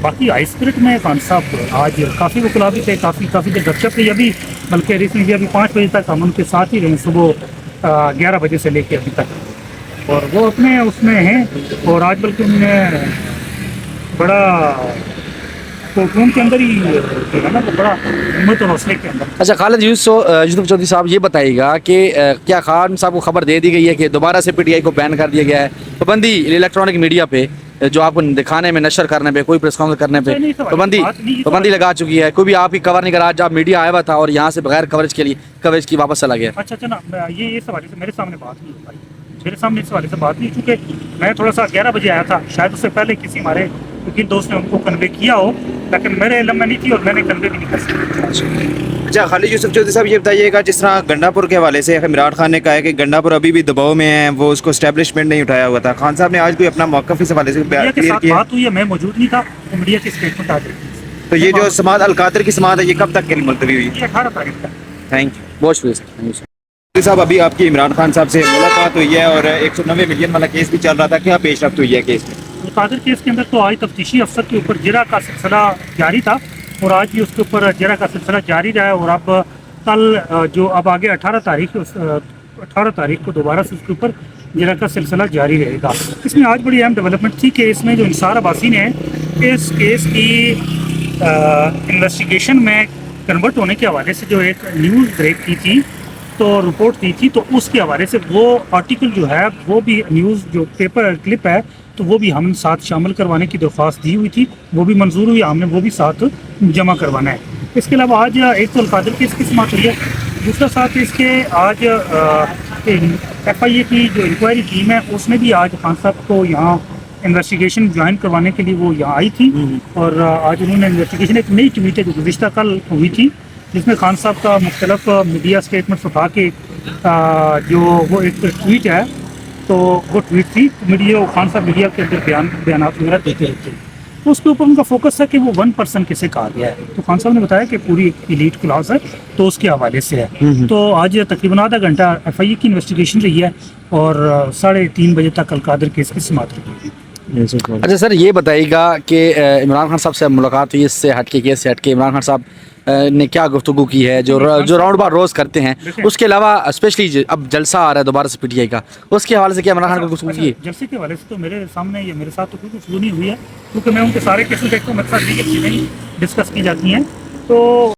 باقی high spirit میں خان صاحب آج کافی وکلا بھی تھے، کافی دیر گپ شپ کی ابھی، بلکہ ریسنٹلی ابھی 5 بجے تک ہم ان کے ساتھ ہی رہے صبح 11 بجے سے لے کے ابھی تک، اور وہ اپنے اس میں ہیں، اور آج بلکہ انہوں نے بڑا کوٹروم کے اندر ہی جو ہے نا وہ بڑا ہمت اور حوصلے کے اندر. اچھا خالد یوسف چودھری صاحب یہ بتائیے گا کہ کیا خان صاحب کو خبر دے دی گئی ہے کہ دوبارہ سے پی ٹی آئی کو بین کر دیا گیا ہے، پابندی الیکٹرانک میڈیا پہ جو آپ کو دکھانے میں، نشر کرنے پہ، کوئی پریس کانفرنس کرنے پہ پابندی لگا چکی ہے، کوئی بھی آپ کی کور نہیں کرا، جب میڈیا آیا ہوا تھا اور یہاں سے بغیر کوریج کی واپس چلا گیا؟ اچھا نا، یہ اس حوالے سے میرے سامنے بات نہیں ہو پائی، میرے سامنے اس حوالے سے بات نہیں، چونکہ میں تھوڑا سا 11 بجے آیا تھا، شاید اس سے پہلے کسی ہمارے وکیل دوست نے ان کو کنوے کیا ہو، لیکن میرے علم میں نہیں تھی اور میں نے کنوے بھی نہیں کر سکتا. اچھا خالد یوسف چودھری صاحب یہ بتائیے گا، جس طرح گنڈا پور کے حوالے سے عمران خان نے کہا ہے کہ گنڈا پور ابھی بھی دباؤ میں ہے، وہ اس کو اسٹیبلشمنٹ نہیں اٹھایا ہوا تھا، خان صاحب نے آج کوئی اپنا موقف اس حوالے سے میڈیا کے کلیئر ساتھ کیا؟ بات ہوئی ہے، میں موجود نہیں تھا، تو میڈیا کی اسٹیٹمنٹ آ گئی. تو یہ جو سماعت القادر کی سماعت ہے یہ کب تک کے لیے ملتوی ہوئی؟ یہ 18 تاریخ تک. Thank you. بہت شکریہ سر. صاحب ابھی آپ کی عمران خان صاحب سے ملاقات ہوئی ہے اور 190 ملین والا کیس بھی چل رہا تھا، کیا پیش رفت ہوئی ہے کیس میں؟ القادر کیس کے اندر تو آج تفتیشی افسر کے اوپر جرح کا سلسلہ جاری تھا، اور آج بھی اس کے اوپر جرح کا سلسلہ جاری رہا ہے، اور اب کل جو اب آگے 18 تاریخ کو دوبارہ سے اس کے اوپر جرح کا سلسلہ جاری رہے گا. اس میں آج بڑی اہم ڈیولپمنٹ تھی کہ اس میں جو انصار عباسی نے اس کیس کی انویسٹیگیشن میں کنورٹ ہونے کے حوالے سے جو ایک نیوز بریک کی تھی، تو رپورٹ دی تھی، تو اس کے حوالے سے وہ آرٹیکل جو ہے، وہ بھی نیوز جو پیپر کلپ ہے، تو وہ بھی ہم ساتھ شامل کروانے کی درخواست دی ہوئی تھی، وہ بھی منظور ہوئی، ہم نے وہ بھی ساتھ جمع کروانا ہے. اس کے علاوہ آج ایک تو القادر کی اس کی سماعت ہوئی ہے، دوسرا ساتھ اس کے آج ایف آئی اے کی جو انکوائری ٹیم ہے اس نے بھی آج خان صاحب کو یہاں انویسٹیگیشن جوائن کروانے کے لیے وہ یہاں آئی تھی، اور آج انہوں نے انویسٹیگیشن ایک نئی ٹویٹ ہے جو گزشتہ کل ہوئی تھی، جس میں خان صاحب کا مختلف میڈیا اسٹیٹمنٹس اٹھا کے جو وہ ایک ٹویٹ ہے، تو وہ ٹویٹ تھی میڈیا، خان صاحب میڈیا کے اندر بیانات وغیرہ دیتے رہتے ہیں، تو اس کے اوپر ان کا فوکس ہے کہ وہ 1% کسے کہا گیا ہے. تو خان صاحب نے بتایا کہ پوری ایلیٹ کلاس ہے، تو اس کے حوالے سے ہے. تو آج تقریباً آدھا گھنٹہ ایف آئی اے کی انویسٹیگیشن رہی ہے، اور 3:30 بجے تک القادر کیس کی سماعت رہی ہے. اچھا سر یہ بتائیے گا کہ عمران خان صاحب سے ملاقات ہوئی، اس سے ہٹ کے کیس سے ہٹ کے عمران خان صاحب نے کیا گفتگو کی ہے جو راؤنڈ بار روز کرتے ہیں، اس کے علاوہ اسپیشلی اب جلسہ آ رہا ہے دوبارہ سے پی ٹی آئی کا، اس کے حوالے سے کیا عمران خان کو گفتگو کی ہے؟ جلسے کے حوالے سے تو میرے سامنے یا میرے ساتھ تو کوئی گفتگو نہیں ہوئی ہے، کیونکہ میں ان کے سارے کیسز دیکھتا ہوں، میرے ساتھ لیگل چیزیں ڈسکس کی جاتی ہیں. تو